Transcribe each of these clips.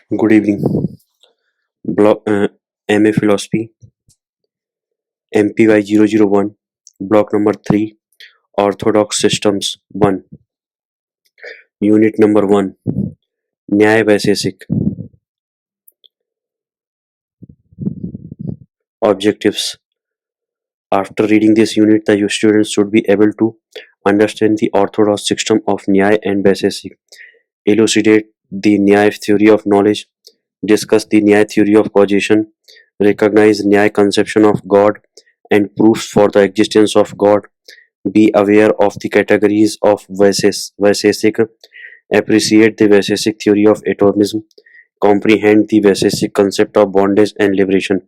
Good evening. MA Philosophy, MPY 001, Block number 3, Orthodox Systems 1, Unit number 1, Nyaya Vaisheshika. Objectives. After reading this unit, the students should be able to understand the orthodox system of Nyaya and Vaisheshika, elucidate the Nyaya theory of knowledge, discuss the Nyaya theory of causation, recognize Nyaya conception of God and proofs for the existence of God, be aware of the categories of Vaisheshika, appreciate the Vaisheshik theory of atomism, comprehend the Vaisheshik concept of bondage and liberation.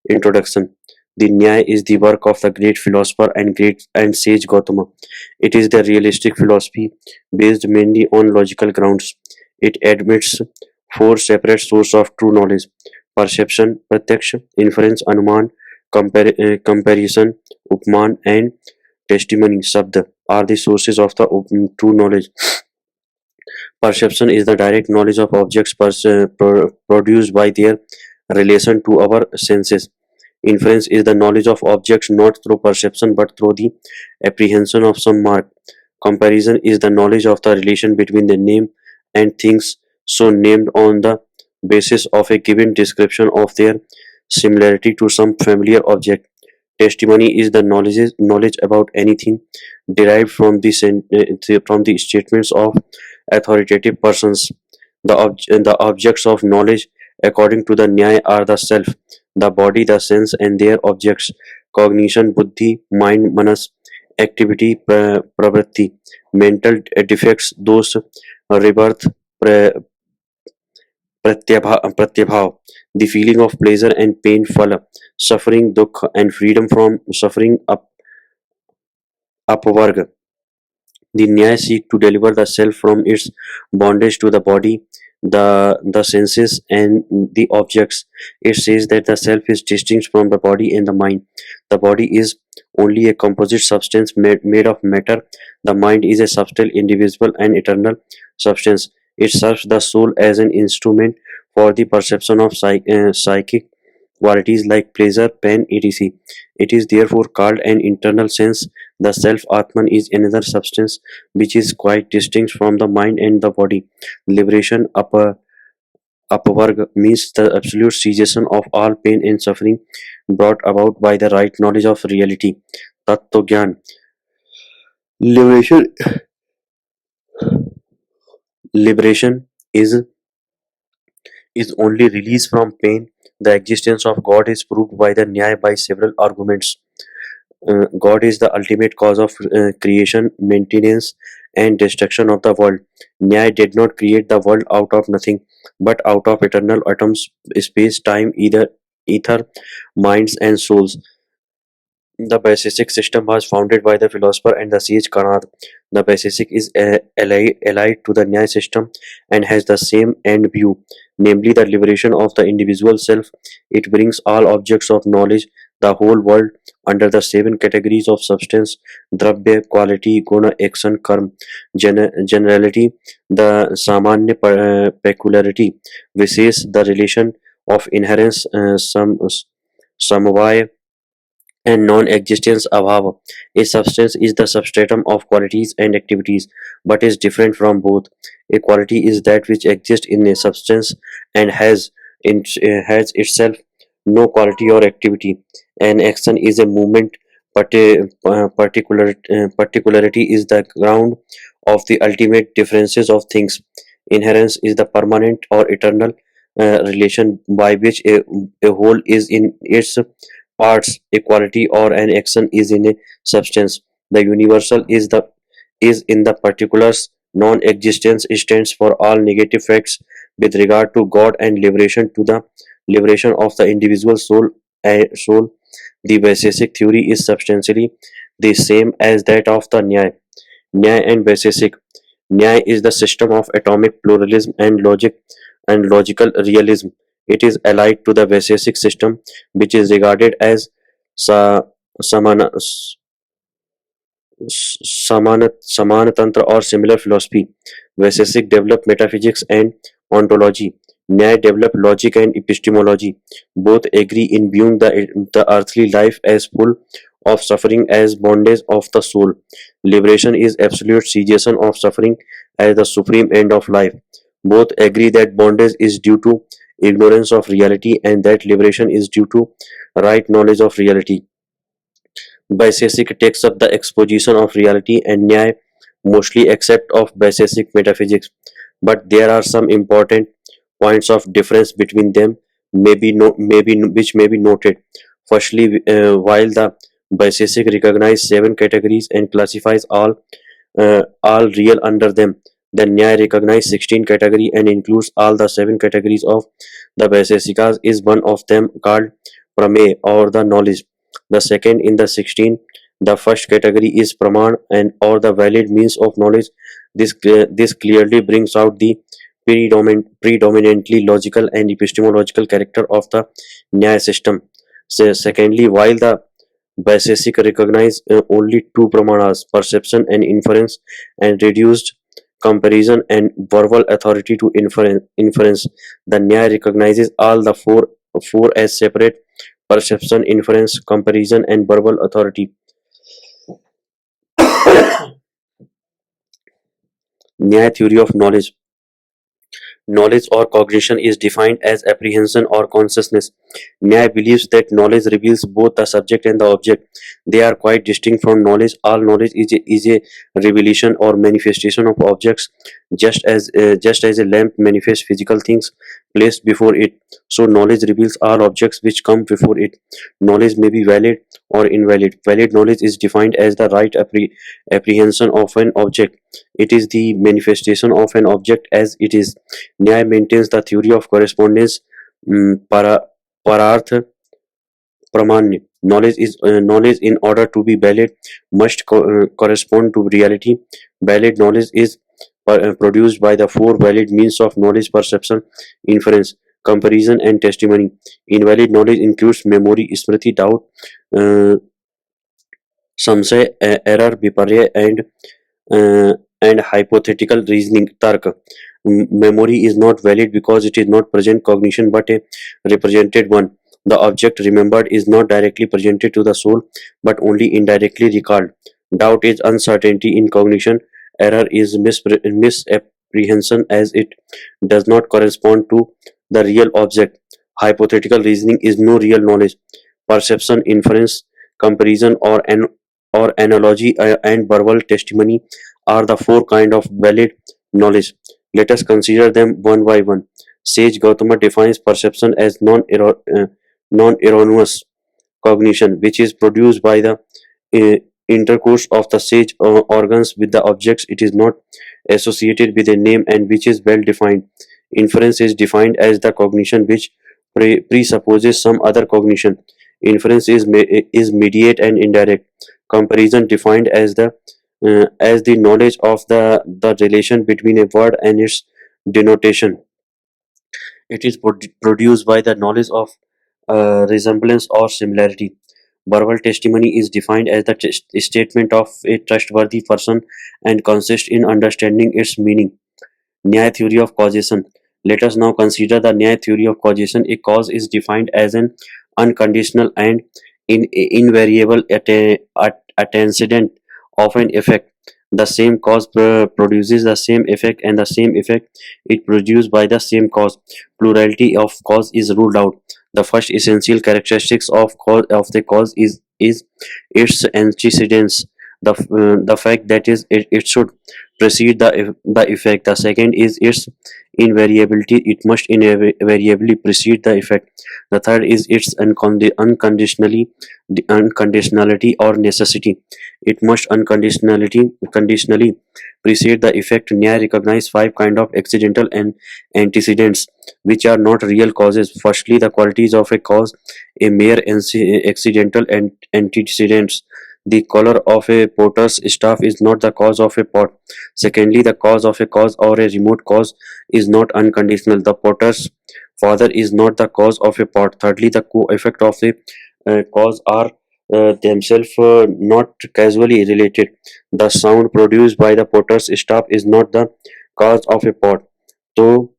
Introduction. The Nyaya is the work of the great philosopher and great and sage Gautama. It is the realistic philosophy based mainly on logical grounds. It admits four separate sources of true knowledge: perception, pratyaksha, inference, anuman, comparison, upman, and testimony, Shabda, are the sources of the true knowledge. Perception is the direct knowledge of objects produced by their relation to our senses. Inference is the knowledge of objects not through perception but through the apprehension of some mark. Comparison is the knowledge of the relation between the name and things so named on the basis of a given description of their similarity to some familiar object. Testimony is the knowledge about anything derived from from the statements of authoritative persons. The objects of knowledge, according to the Nyaya, are the self, the body, the sense, and their objects: cognition, buddhi, mind, manas, activity, pravritti, mental defects, those rebirth, pratyabhav, the feeling of pleasure and pain, phala, suffering, dukha, and freedom from suffering, apvarga. The Nyaya seek to deliver the self from its bondage to the body, the senses, and the objects. It says that the self is distinct from the body and the mind. The body is only a composite substance made of matter. The mind is a subtle, indivisible, and eternal substance. It serves the soul as an instrument for the perception of psychic qualities like pleasure, pain, etc. It is therefore called an internal sense. The self Atman is another substance which is quite distinct from the mind and the body. Liberation Apavarga means the absolute cessation of all pain and suffering brought about by the right knowledge of reality. Tattva Gyan. Liberation Liberation is only release from pain. The existence of God is proved by the Nyaya by several arguments. God is the ultimate cause of creation, maintenance, and destruction of the world. Nyaya did not create the world out of nothing, but out of eternal atoms, space, time, either ether, minds, and souls. The Vaisheshik system was founded by the philosopher and the sage Kanad. The Vaisheshik is allied to the Nyaya system and has the same end view, namely the liberation of the individual self. It brings all objects of knowledge, the whole world, under the seven categories of substance: dravya, quality, guna, action, karma, generality, the samanya, peculiarity, vishesh, the relation of inherence, samvaya, and non-existence abhava. A substance is the substratum of qualities and activities, but is different from both. A quality is that which exists in a substance and has itself no quality or activity. An action is a movement, but a particularity is the ground of the ultimate differences of things. Inherence is the permanent or eternal relation by which a whole is in its parts. A quality or an action is in a substance. The universal is in the particulars. Non-existence stands for all negative facts with regard to God and liberation to the liberation of the individual soul. Soul. The Vaisheshik theory is substantially the same as that of the Nyaya. Nyaya and Vaisheshik. Nyaya is the system of atomic pluralism and logical realism. It is allied to the Vaisheshik system, which is regarded as sa, samana, samana tantra or similar philosophy. Vaisheshik developed metaphysics and ontology. Nyaya developed logic and epistemology. Both agree in viewing the earthly life as full of suffering as bondage of the soul. Liberation is absolute cessation of suffering as the supreme end of life. Both agree that bondage is due to ignorance of reality and that liberation is due to right knowledge of reality. Vaisheshika takes up the exposition of reality and Nyaya mostly accept of Vaisheshik metaphysics, but there are some important points of difference between them, which may be noted. Firstly, while the Vaisheshik recognizes seven categories and classifies all real under them, the Nyaya recognizes 16 category and includes all the seven categories of the Vaisheshikas is one of them called Pramay or the knowledge. The second in the 16, the first category is Praman and or the valid means of knowledge. This clearly brings out the predominantly logical and epistemological character of the Nyaya system. Secondly, while the Vaisheshika recognize only two pramanas, perception and inference, and reduced comparison and verbal authority to inference. The Nyaya recognizes all the four as separate: perception, inference, comparison, and verbal authority. Nyaya theory of knowledge. Knowledge or cognition is defined as apprehension or consciousness. Nyaya believes that knowledge reveals both the subject and the object. They are quite distinct from knowledge. All knowledge is a revelation or manifestation of objects, just as a lamp manifests physical things placed before it. So knowledge reveals all objects which come before it. Knowledge may be valid or invalid. Valid knowledge is defined as the right apprehension of an object. It is the manifestation of an object as it is. Nyaya maintains the theory of correspondence. Para Pararth Pramanya. Knowledge in order to be valid must correspond to reality. Valid knowledge is produced by the four valid means of knowledge: perception, inference, comparison, and testimony. Invalid knowledge includes memory, smriti, doubt, uh, samsay, error, viparya, uh, and hypothetical reasoning tark. Memory is not valid because it is not present cognition but a represented one. The object remembered is not directly presented to the soul but only indirectly recalled. Doubt is uncertainty in cognition. Error is misapprehension as it does not correspond to the real object. Hypothetical reasoning is no real knowledge. Perception, inference, comparison, or analogy and verbal testimony are the four kind of valid knowledge. Let us consider them one by one. Sage Gautama defines perception as non-erroneous cognition, which is produced by the uh, intercourse of the sage organs with the objects. It is not associated with a name and which is well defined. Inference is defined as the cognition which presupposes some other cognition. Inference is mediate and indirect. Comparison defined as the knowledge of the relation between a word and its denotation. It is produced by the knowledge of resemblance or similarity. Verbal testimony is defined as the statement of a trustworthy person and consists in understanding its meaning. Nyaya theory of causation. Let us now consider the Nyaya theory of causation. A cause is defined as an unconditional and invariable antecedent of an effect. The same cause produces the same effect, and the same effect is produced by the same cause. Plurality of cause is ruled out. The first essential characteristics of the cause is its antecedents. The fact that is it should precede the effect. The second is its invariability. It must invariably precede the effect. The third is its unconditionality or necessity. It must conditionally precede the effect. Nyaya recognize five kind of accidental and antecedents which are not real causes. Firstly, the qualities of a cause, a mere accidental and antecedents. The color of a potter's staff is not the cause of a pot. Secondly, the cause of a cause or a remote cause is not unconditional. The potter's father is not the cause of a pot. Thirdly, the co-effect of a cause are themselves not causally related. The sound produced by the potter's staff is not the cause of a pot. So,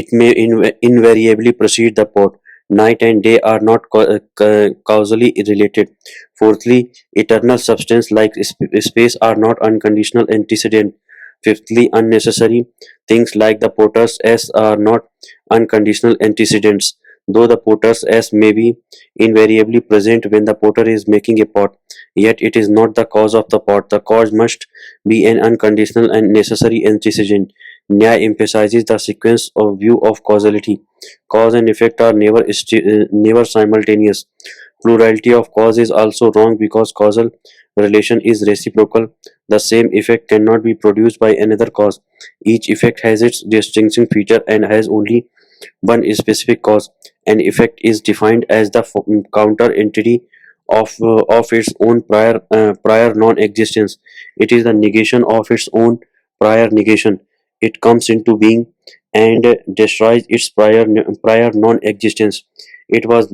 it may invariably precede the pot. Night and day are not causally related. Fourthly, eternal substance like space are not unconditional antecedent. Fifthly, unnecessary things like the potter's S are not unconditional antecedents. Though the potter's S may be invariably present when the potter is making a pot, yet it is not the cause of the pot. The cause must be an unconditional and necessary antecedent. Nyaya emphasizes the sequence of view of causality. Cause and effect are never simultaneous. Plurality of cause is also wrong because causal relation is reciprocal. The same effect cannot be produced by another cause. Each effect has its distinction feature and has only one specific cause. An effect is defined as the counter entity of its own prior non-existence. It is the negation of its own prior negation. It comes into being and destroys its prior non-existence. It was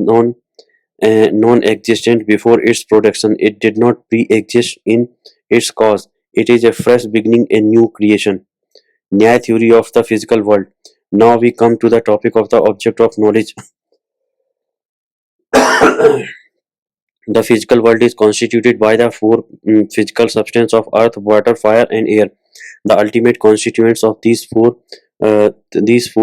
non-existent before its production. It did not pre-exist in its cause. It is a fresh beginning, a new creation. Nyaya theory of the physical world. Now we come to the topic of the object of knowledge. The physical world is constituted by the four physical substances of earth, water, fire, and air. The ultimate constituents of these four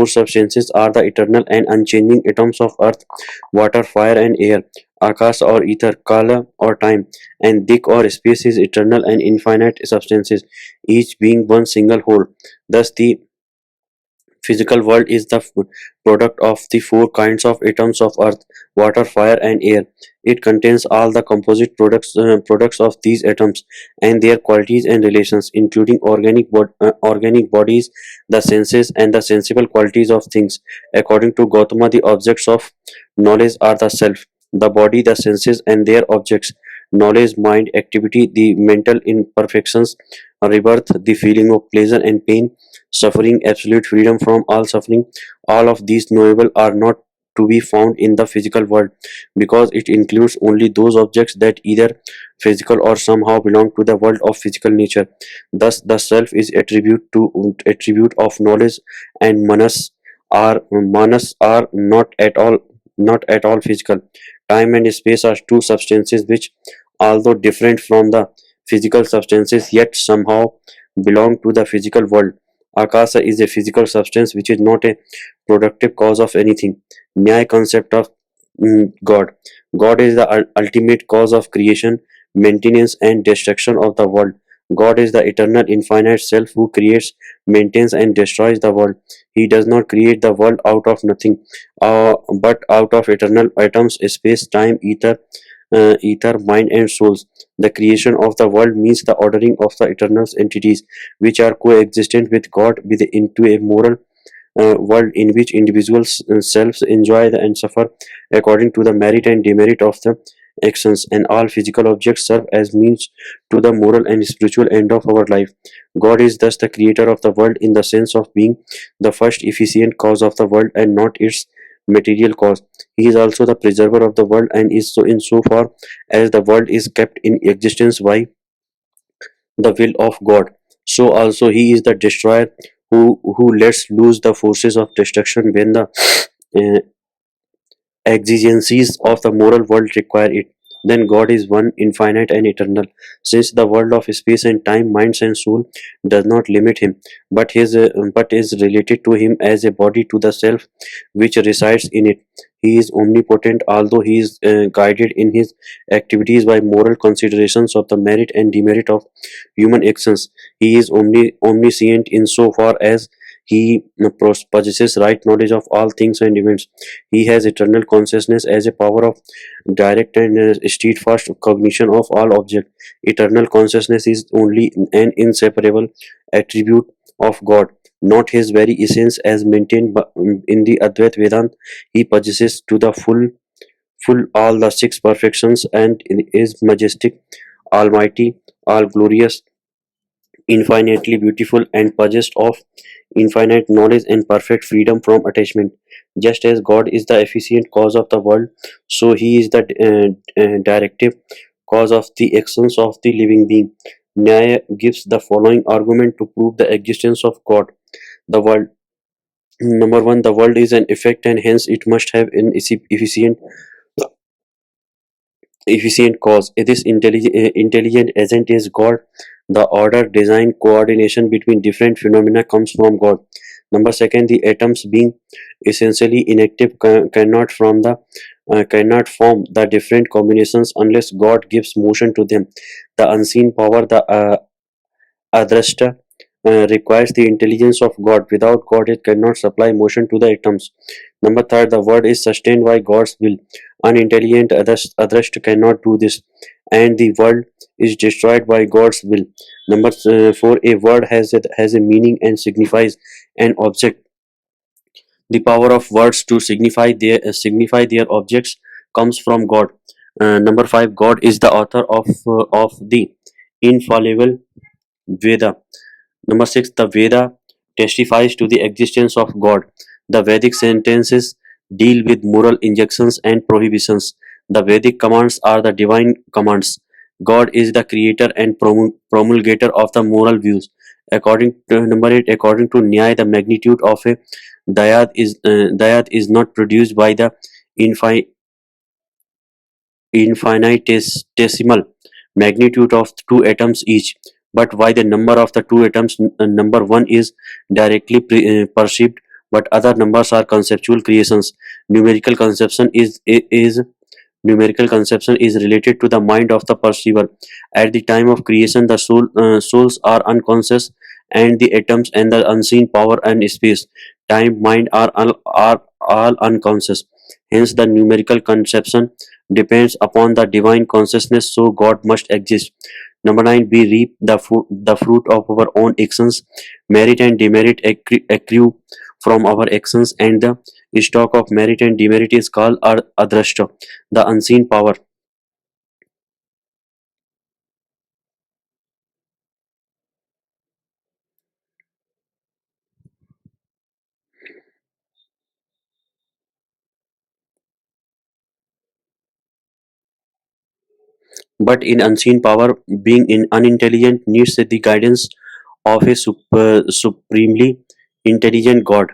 substances are the eternal and unchanging atoms of earth, water, fire, and air. Akash or ether, kala or time, and dik or space is eternal and infinite substances, each being one single whole. Thus, the physical world is the product of the four kinds of atoms of earth, water, fire, and air. It contains all the composite products of these atoms and their qualities and relations, including organic bodies, the senses, and the sensible qualities of things. According to Gautama, the objects of knowledge are the self, the body, the senses, and their objects. Knowledge, mind, activity, the mental imperfections, rebirth, the feeling of pleasure and pain, suffering, absolute freedom from all suffering. All of these knowable are not to be found in the physical world because it includes only those objects that either physical or somehow belong to the world of physical nature. Thus, the self is attribute of knowledge, and manas are not at all physical. Time and space are two substances which, although different from the physical substances, yet somehow belong to the physical world. Akasa is a physical substance which is not a productive cause of anything. Nyaya concept of God. God is the ultimate cause of creation, maintenance, and destruction of the world. God is the eternal, infinite self who creates, maintains, and destroys the world. He does not create the world out of nothing, but out of eternal atoms, space, time, ether, mind, and souls. The creation of the world means the ordering of the eternal entities which are coexistent with God into a moral world in which individuals selves enjoy and suffer according to the merit and demerit of the actions, and all physical objects serve as means to the moral and spiritual end of our life. God is thus the creator of the world in the sense of being the first efficient cause of the world and not its material cause. He is also the preserver of the world and is so in so far as the world is kept in existence by the will of God. So also he is the destroyer who lets loose the forces of destruction when the uh, exigencies of the moral world require it. Then God is one, infinite and eternal. Since the world of space and time, minds and soul does not limit him, but is related to him as a body to the self which resides in it. He is omnipotent, although he is guided in his activities by moral considerations of the merit and demerit of human actions. He is omniscient in so far as he possesses right knowledge of all things and events. He has eternal consciousness as a power of direct and steadfast cognition of all objects. Eternal consciousness is only an inseparable attribute of God, not his very essence as maintained in the Advait Vedanta. He possesses to the full all the six perfections and is majestic, almighty, all glorious, infinitely beautiful, and possessed of infinite knowledge and perfect freedom from attachment. Just as God is the efficient cause of the world, so He is the directive cause of the actions of the living being. Nyaya gives the following argument to prove the existence of God. The world Number one, the world is an effect and hence it must have an efficient cause. This intelligent agent is God. The order, design, coordination between different phenomena comes from God. Number second, the atoms being essentially inactive cannot form the different combinations unless God gives motion to them. The unseen power, the Adrashta, requires the intelligence of God. Without God, it cannot supply motion to the atoms. Number third, the world is sustained by God's will. Unintelligent Adrashta cannot do this, and the world is destroyed by God's will. Number four, a word has a meaning and signifies an object. The power of words to signify their objects comes from God. Number five, God is the author of the infallible Veda. Number six, the Veda testifies to the existence of God. The Vedic sentences deal with moral injunctions and prohibitions. The Vedic commands are the divine commands. God is the creator and promulgator of the moral views. According to number eight, according to Nyaya, the magnitude of a dayat is not produced by the infi- infinitesimal magnitude of two atoms each, but why the number of the two atoms. Number one is directly perceived, but other numbers are conceptual creations. Numerical conception is Numerical conception is related to the mind of the perceiver. At the time of creation, the souls are unconscious, and the atoms and the unseen power and space, time, mind are all unconscious. Hence, the numerical conception depends upon the divine consciousness, so God must exist. Number nine, we reap the fruit of our own actions. Merit and demerit accrue from our actions, and the stock of merit and demerit is called adrashta, the unseen power. But in unseen power, being unintelligent needs the guidance of a supremely intelligent God.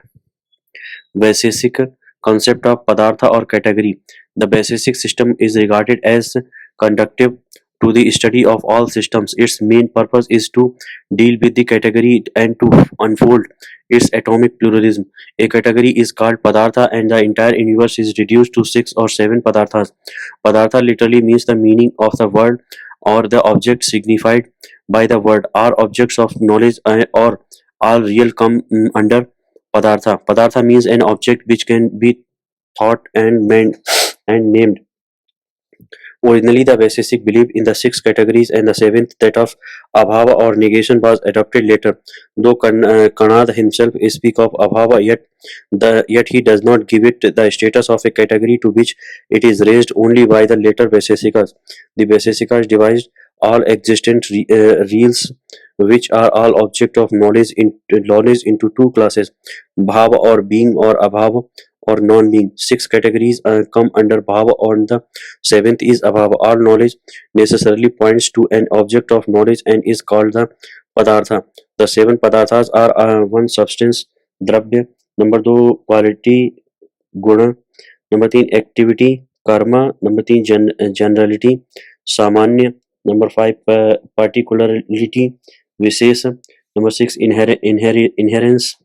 Vaisheshika concept of padartha or category. The Vaisheshik system is regarded as conductive to the study of all systems. Its main purpose is to deal with the category and to unfold its atomic pluralism. A category is called padartha and the entire universe is reduced to six or seven padarthas. Padartha literally means the meaning of the word or the object signified by the word. Are objects of knowledge or all real come under Padartha. Padartha means an object which can be thought and named. Originally, the Vaisheshik believed in the six categories, and the seventh, that of abhava or negation, was adopted later. Though Kanad himself speaks of abhava, yet he does not give it the status of a category to which it is raised only by the later Vaisheshikas. The Vaisheshikas divided all existent reals, which are all object of knowledge into two classes: bhava or being, or abhava or non-being. Six categories come under bhava, and the seventh is abhava. All knowledge necessarily points to an object of knowledge and is called the padartha. The seven padarthas are one, substance, द्रव्य. Number two, quality, गुण. Number तीन, activity, कर्म. Number तीन, generality, सामान्य. Number five, particularity, विशेष. Number six, inherence,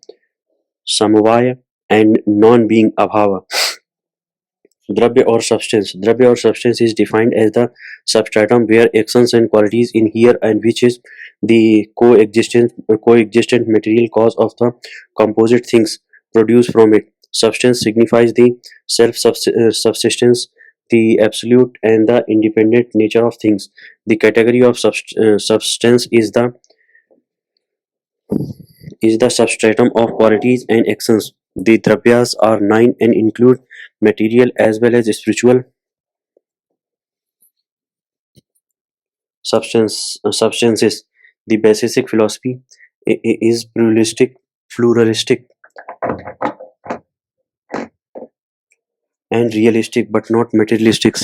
समवाय. And non-being, abhava. Dravya or substance is defined as the substratum where actions and qualities inhere, and which is the coexistent material cause of the composite things produced from it. Substance signifies the self-subsistence, the absolute and the independent nature of things. The category of substance is the substratum of qualities and actions. The dravyas are nine and include material as well as spiritual substances. The basic philosophy is pluralistic and realistic, but not materialistic.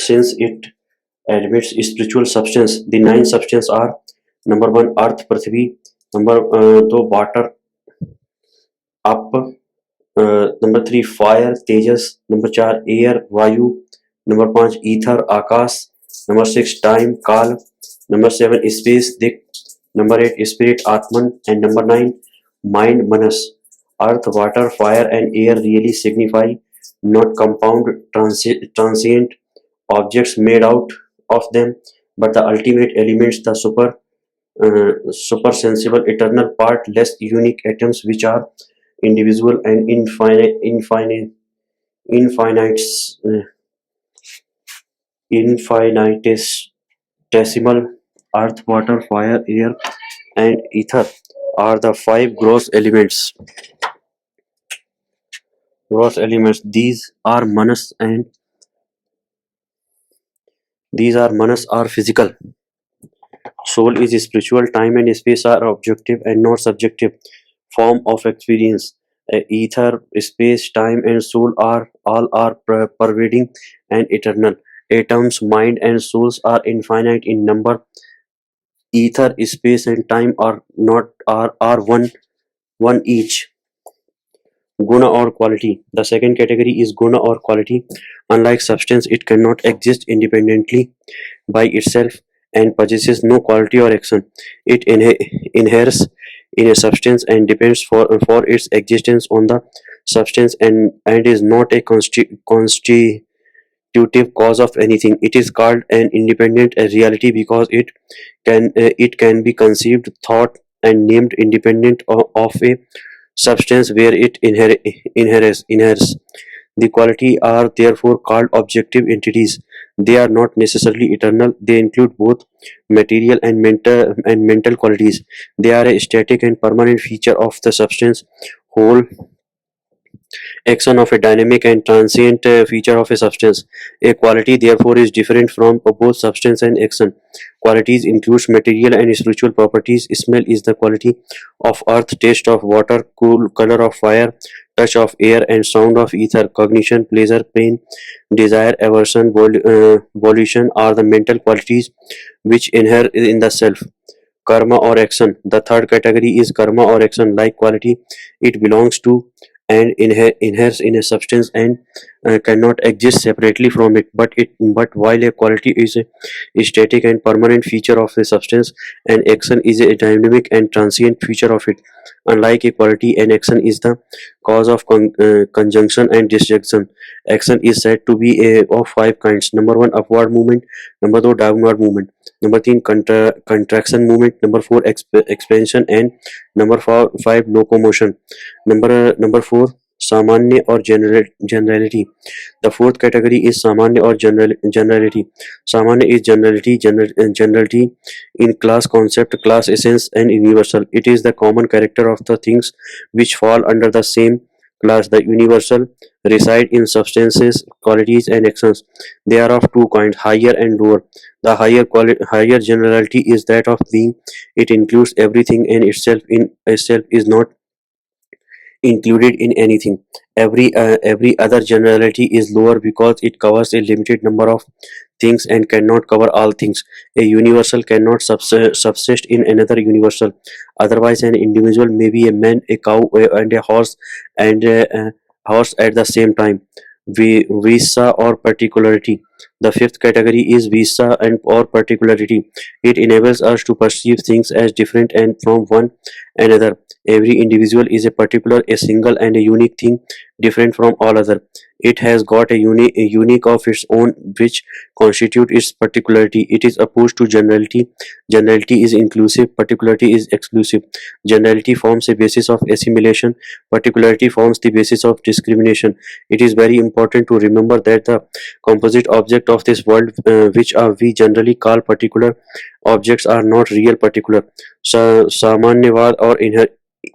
since it admits spiritual substance. The nine substances are: number one, earth, Prithvi; number two, water, up; number three, fire, Tejas; number four, air, Vayu; number five, ether, Akash; number six, time, Kal; number seven, space, Dik; number eight, spirit, Atman; and number nine, mind, Manas. Earth, water, fire, and air really signify not compound, transient objects made out of them, but the ultimate elements, the super sensible, eternal part, less unique atoms which are indivisible and infinite, uh, infinitesimal. Earth, water, fire, air, and ether are the five gross elements. These are manas are physical. Soul is spiritual. Time and space are objective and not subjective form of experience. Ether, space, time, and soul are all are pervading and eternal. Atoms, mind, and souls are infinite in number. Ether, space, and time are not are one each. Guna or quality. The second category is guna or quality. Unlike substance, it cannot exist independently by itself and possesses no quality or action. It inheres in a substance and depends for its existence on the substance, and is not a constitutive cause of anything. It is called an independent reality because it can be conceived, thought, and named independent of a substance where it inheres. The quality are therefore called objective entities. They are not necessarily eternal. They include both material and mental qualities. They are a static and permanent feature of the substance whole, action of a dynamic and transient feature of a substance. A quality therefore is different from both substance and action. Qualities includes material and spiritual properties. Smell is the quality of earth, taste of water, cool color of fire, touch of air, and sound of ether. Cognition, pleasure, pain, desire, aversion, volition are the mental qualities which inhere in the self. Karma or action. The third category is karma or action. Like quality, it belongs to and inheres in a substance and cannot exist separately from it. But while a quality is a static and permanent feature of a substance, an action is a dynamic and transient feature of it. Unlike a quality, an action is the cause of conjunction and disjunction. Action is said to be of five kinds. Number one, upward movement. Number two, downward movement. Number three, contraction movement. Number four, expansion, and five, locomotion. Number four, सामान्य or generality. The fourth category is सामान्य or generality. सामान्य is generality in class, concept, class essence, and universal. It is the common character of the things which fall under the same class. The universal reside in substances, qualities, and actions. They are of two kinds, higher and lower. The higher generality is that of being. It includes everything, and itself is not included in anything. Every other generality is lower because it covers a limited number of things and cannot cover all things. A universal cannot subsist in another universal. Otherwise, an individual may be a man, a cow, and a horse, and a horse at the same time. Visa or particularity. The fifth category is visa and or particularity. It enables us to perceive things as different and from one another. Every individual is a particular, a single, and a unique thing, different from all other. It has got a unique of its own, which constitute its particularity. It is opposed to generality. Generality is inclusive, particularity is exclusive. Generality forms a basis of assimilation, particularity forms the basis of discrimination. It is very important to remember that the composite object of this world, which we generally call particular objects, are not real particular. Samanyavad or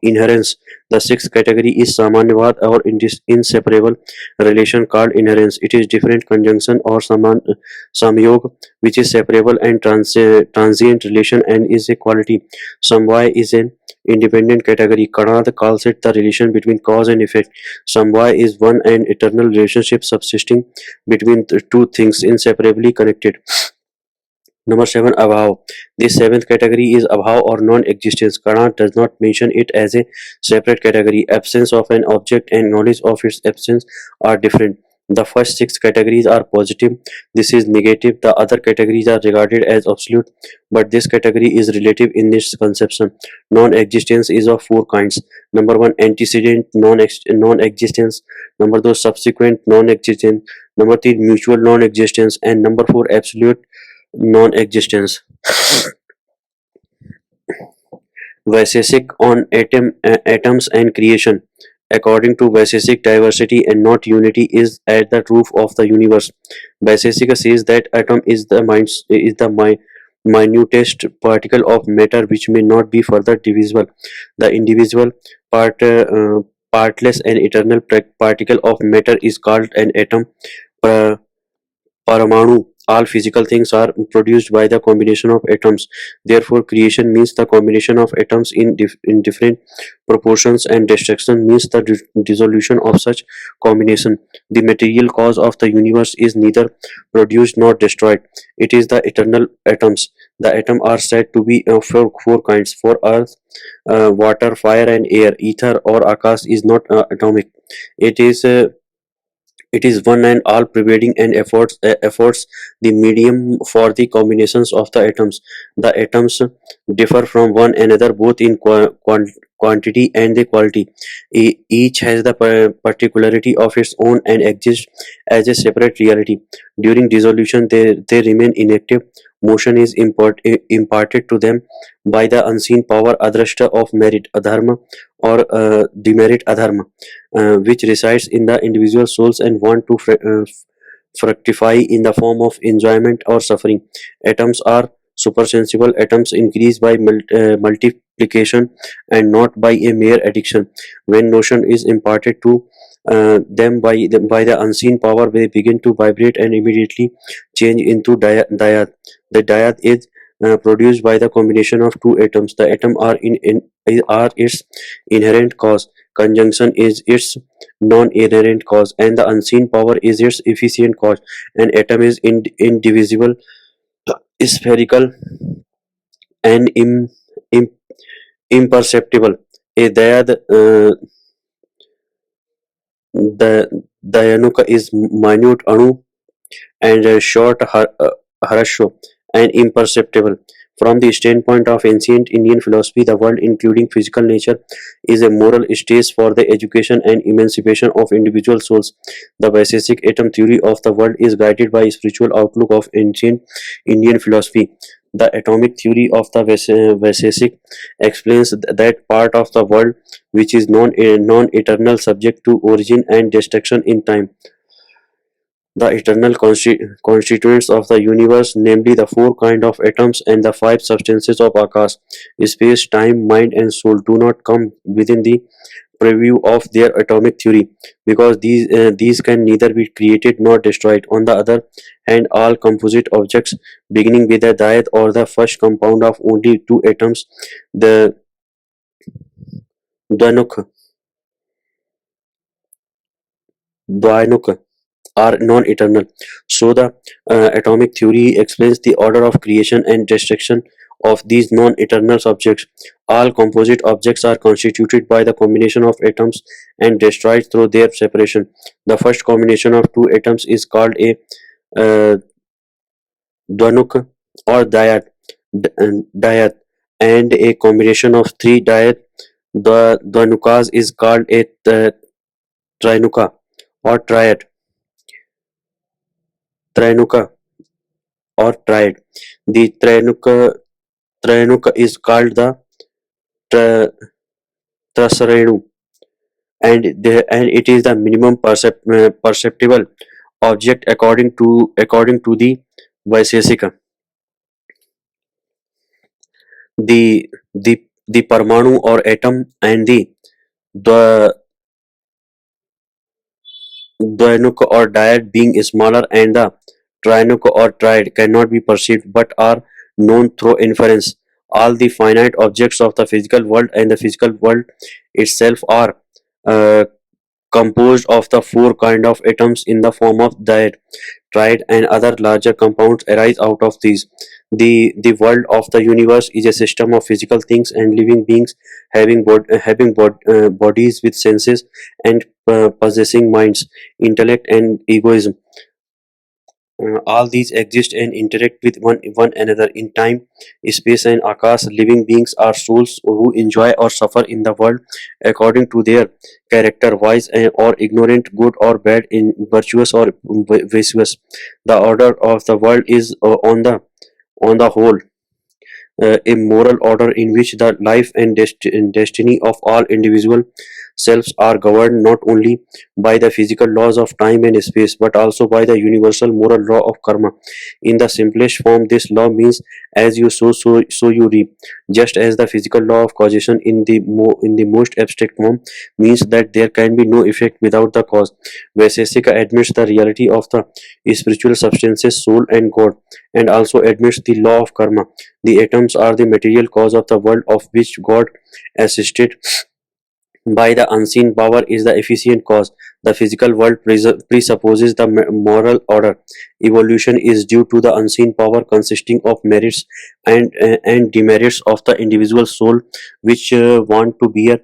inherence. The sixth category is Samanyavad or inseparable relation called inherence. It is different conjunction or Samyog, which is separable and transient relation and is a quality. Samvaya is an independent category. Kanad calls it the relation between cause and effect. Samvaya is one and eternal relationship subsisting between the two things inseparably connected. Number 7, Abhav. This seventh category is Abhav or non-existence. Kant does not mention it as a separate category. Absence of an object and knowledge of its absence are different. The first six categories are positive. This is negative. The other categories are regarded as absolute, but this category is relative in this conception. Non-existence is of four kinds. Number 1, antecedent non-existence. Number 2, subsequent non-existence. Number 3, mutual non-existence. And number 4, absolute non-existence. Vaisheshik on atoms and creation. According to Vaisheshik, diversity and not unity is at the root of the universe. Vaisheshika says that atom is the minutest particle of matter which may not be further divisible. The indivisible part, partless and eternal particle of matter is called an atom. Uh, Paramanu. All physical things are produced by the combination of atoms. Therefore, creation means the combination of atoms in different proportions, and destruction means the dissolution of such combination. The material cause of the universe is neither produced nor destroyed. It is the eternal atoms. The atoms are said to be of four kinds. For earth, water, fire, and air. Ether or Akash is not atomic. It is it is one and all pervading and affords the medium for the combinations of the atoms. The atoms differ from one another both in quantity and the quality. Each has the particularity of its own and exists as a separate reality. During dissolution, they remain inactive. Motion is imparted to them by the unseen power adrashta of merit adharma or demerit adharma, which resides in the individual souls and want to fructify in the form of enjoyment or suffering. Atoms are supersensible. Atoms increase by multiplication and not by a mere addiction. When notion is imparted to them by the unseen power, they begin to vibrate and immediately change into dyad. The dyad is produced by the combination of two atoms. The atom are its inherent cause. Conjunction is its non-inherent cause, and the unseen power is its efficient cause. An atom is indivisible, spherical, and im- imperceptible. A dyad, the Dayanuka is minute anu and short harasho and imperceptible. From the standpoint of ancient Indian philosophy, the world, including physical nature, is a moral stage for the education and emancipation of individual souls. The basic atom theory of the world is guided by spiritual outlook of ancient Indian philosophy. The atomic theory of the Vaisheshik explains that part of the world which is non-eternal, subject to origin and destruction in time. The eternal constituents of the universe, namely the four kinds of atoms and the five substances of Akash, space, time, mind, and soul, do not come within the preview of their atomic theory, because these can neither be created nor destroyed. On the other hand, all composite objects beginning with a dyad or the first compound of only two atoms, the Dvanuk, Dvainuk, are non-eternal. So the atomic theory explains the order of creation and destruction of these non-eternal objects. All composite objects are constituted by the combination of atoms and destroyed through their separation. The first combination of two atoms is called a uh, Dvanuk or dyad, and a combination of three Dvanukas is called a trinuka or trinuka or triad. The Trayanuka is called the tra- Trasarenu, and it is the minimum perceptible object according to the Vaisheshika. The the Parmanu or atom, and the Dvanuka or dyad being smaller, and the Trinuka or triad cannot be perceived but are known through inference. All the finite objects of the physical world and the physical world itself are uh, composed of the four kind of atoms in the form of dyad, triad, and other larger compounds arise out of these. The world of the universe is a system of physical things and living beings having bodies with senses and possessing minds, intellect, and egoism. All these exist and interact with one another in time, space, and akas. Living beings are souls who enjoy or suffer in the world according to their character, wise or ignorant, good or bad, in virtuous or vicious. The order of the world is on the whole a moral order in which the life and destiny of all individual selves are governed not only by the physical laws of time and space but also by the universal moral law of karma. In the simplest form, this law means as you sow, so you reap. Just as the physical law of causation in the most abstract form means that there can be no effect without the cause. Vaisheshika admits the reality of the spiritual substances, soul, and God, and also admits the law of karma. The atoms are the material cause of the world of which God, assisted by the unseen power, is the efficient cause. The physical world presupposes the moral order. Evolution is due to the unseen power consisting of merits and demerits of the individual soul, which want to bear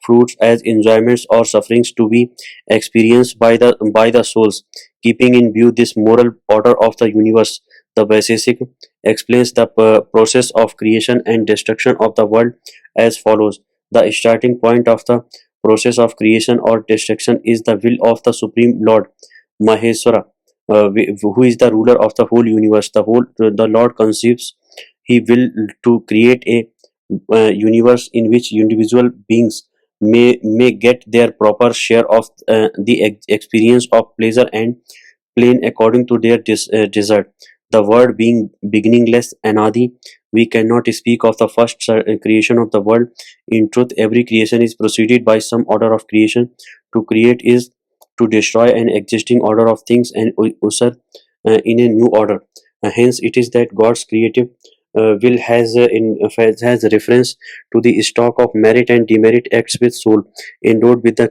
fruits as enjoyments or sufferings to be experienced by the souls. Keeping in view this moral order of the universe, the basic explains the process of creation and destruction of the world as follows. The starting point of the process of creation or destruction is the will of the Supreme Lord Maheswara, who is the ruler of the whole universe. The Lord conceives He will to create a universe in which individual beings may get their proper share of the experience of pleasure and plain according to their desert. The word being beginningless, anadi, we cannot speak of the first creation of the world. In truth, every creation is preceded by some order of creation. To create is to destroy an existing order of things and usher in a new order. Hence, it is that God's creative will has reference to the stock of merit and demerit acts with soul, endowed with the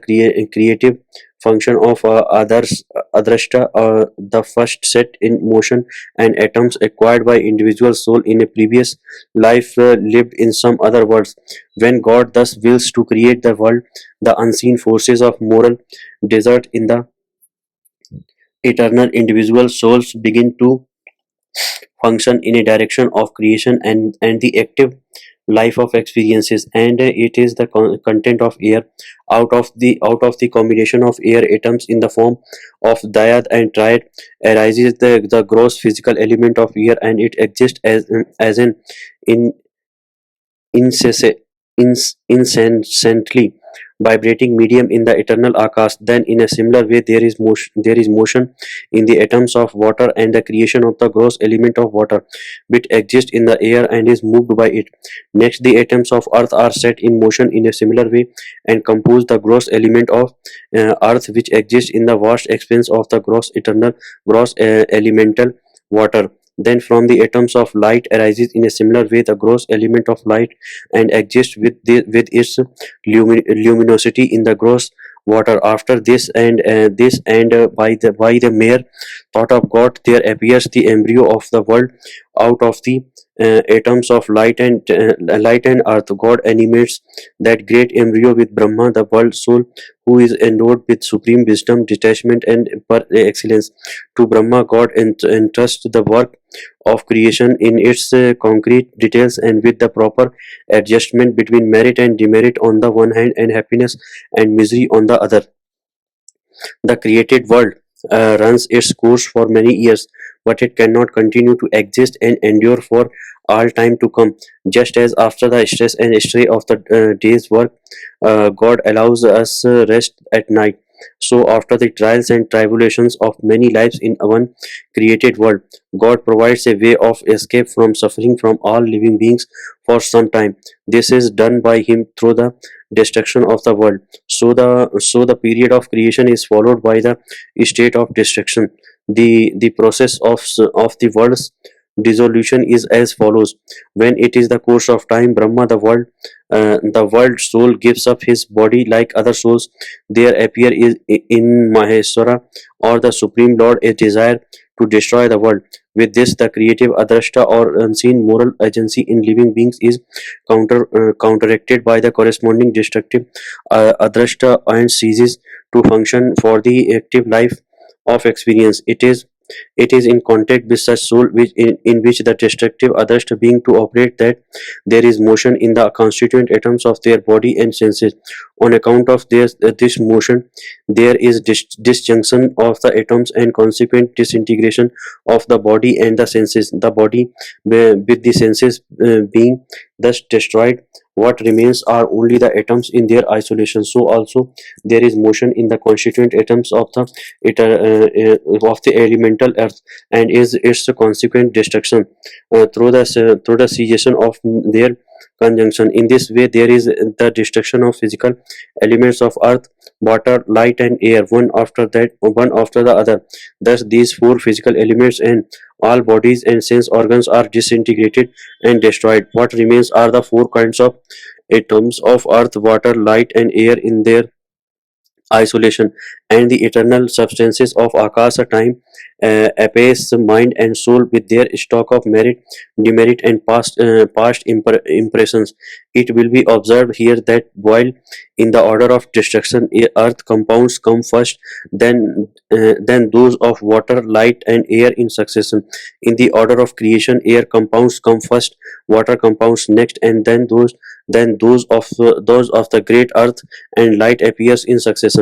creative function of adrashta, the first set in motion and atoms acquired by individual soul in a previous life lived in some other worlds. When God thus wills to create the world, the unseen forces of moral desert in the eternal individual souls begin to function in a direction of creation and the active life of experiences, and it is the content of air out of the combination of air atoms in the form of dyad and triad arises the gross physical element of air, and it exists as an in incessa- incessantly vibrating medium in the eternal akash. Then in a similar way there is motion in the atoms of water and the creation of the gross element of water which exists in the air and is moved by it. Next, the atoms of earth are set in motion in a similar way and compose the gross element of earth which exists in the vast expanse of the gross elemental water. Then from the atoms of light arises in a similar way the gross element of light and exists with its luminosity in the gross water. After this and by the mere thought of God, there appears the embryo of the world out of the atoms of light and earth. God animates that great embryo with Brahma, the world soul, who is endowed with supreme wisdom, detachment, and excellence. To Brahma, God entrusts the work of creation in its concrete details and with the proper adjustment between merit and demerit on the one hand and happiness and misery on the other. The created world runs its course for many years, but it cannot continue to exist and endure for all time to come. Just as after the stress and stray of the day's work, God allows us rest at night. So, after the trials and tribulations of many lives in one created world, God provides a way of escape from suffering from all living beings for some time. This is done by Him through the destruction of the world. So the period of creation is followed by the state of destruction. The process of the world's dissolution is as follows. When it is the course of time, Brahma, the world soul, gives up his body like other souls. There appear in Maheshwara, or the Supreme Lord, a desire to destroy the world. With this, the creative adrashta or unseen moral agency in living beings is counteracted by the corresponding destructive adrashta, and ceases to function for the active life of experience. It is in contact with such soul in which the destructive others being to operate, that there is motion in the constituent atoms of their body and senses. On account of this motion, there is disjunction of the atoms and consequent disintegration of the body and the senses. The body, with the senses being thus destroyed, what remains are only the atoms in their isolation. So also there is motion in the constituent atoms of the elemental earth, and is its consequent destruction through the cessation of their conjunction. In this way, there is the destruction of physical elements of earth, water, light, and air, one after the other. Thus, these four physical elements and all bodies and sense organs are disintegrated and destroyed. What remains are the four kinds of atoms of earth, water, light, and air in their isolation, and the eternal substances of akasa, time, apace, mind, and soul, with their stock of merit, demerit, and past impressions. It will be observed here that while in the order of destruction, earth compounds come first, then those of water, light, and air in succession. In the order of creation, air compounds come first, water compounds next, and then those of the great earth and light appears in succession.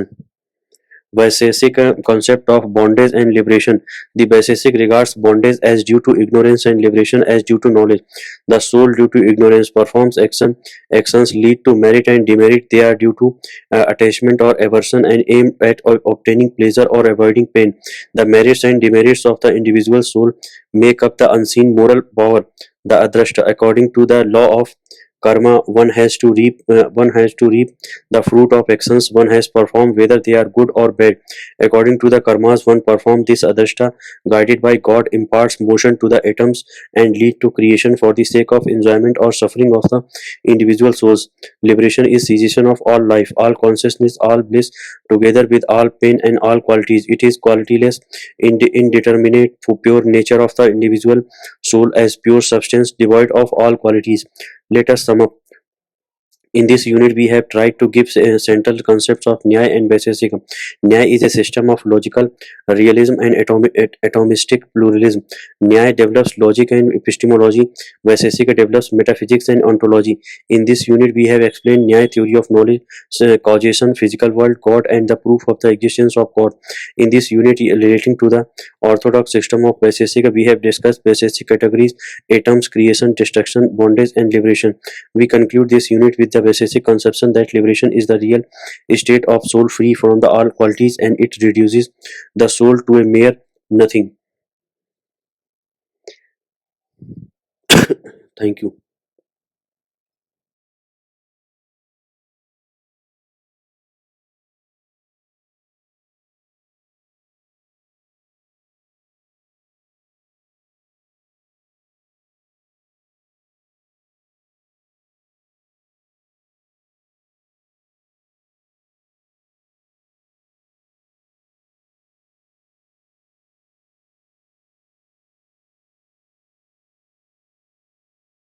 Vaisheshika concept of bondage and liberation. The Vaisheshik regards bondage as due to ignorance and liberation as due to knowledge. The soul, due to ignorance, performs actions lead to merit and demerit. They are due to attachment or aversion, and aim at obtaining pleasure or avoiding pain. The merits and demerits of the individual soul make up the unseen moral power, the adrashta. According to the law of karma, one has to reap the fruit of actions one has performed, whether they are good or bad. According to the karmas one performed, this adashta, guided by God, imparts motion to the atoms and lead to creation for the sake of enjoyment or suffering of the individual souls. Liberation is cessation of all life, all consciousness, all bliss, together with all pain and all qualities. It is qualityless, indeterminate, pure nature of the individual soul as pure substance devoid of all qualities. Let us sum up. In this unit, we have tried to give central concepts of Nyaya and Vaisheshika. Nyaya is a system of logical realism and atomistic pluralism. Nyaya develops logic and epistemology. Vaisheshika develops metaphysics and ontology. In this unit, we have explained Nyaya theory of knowledge, causation, physical world, God, and the proof of the existence of God. In this unit relating to the orthodox system of Vaisheshika, we have discussed Vaisheshika categories: atoms, creation, destruction, bondage, and liberation. We conclude this unit with the basic conception that liberation is the real state of soul free from the all qualities, and it reduces the soul to a mere nothing. Thank you.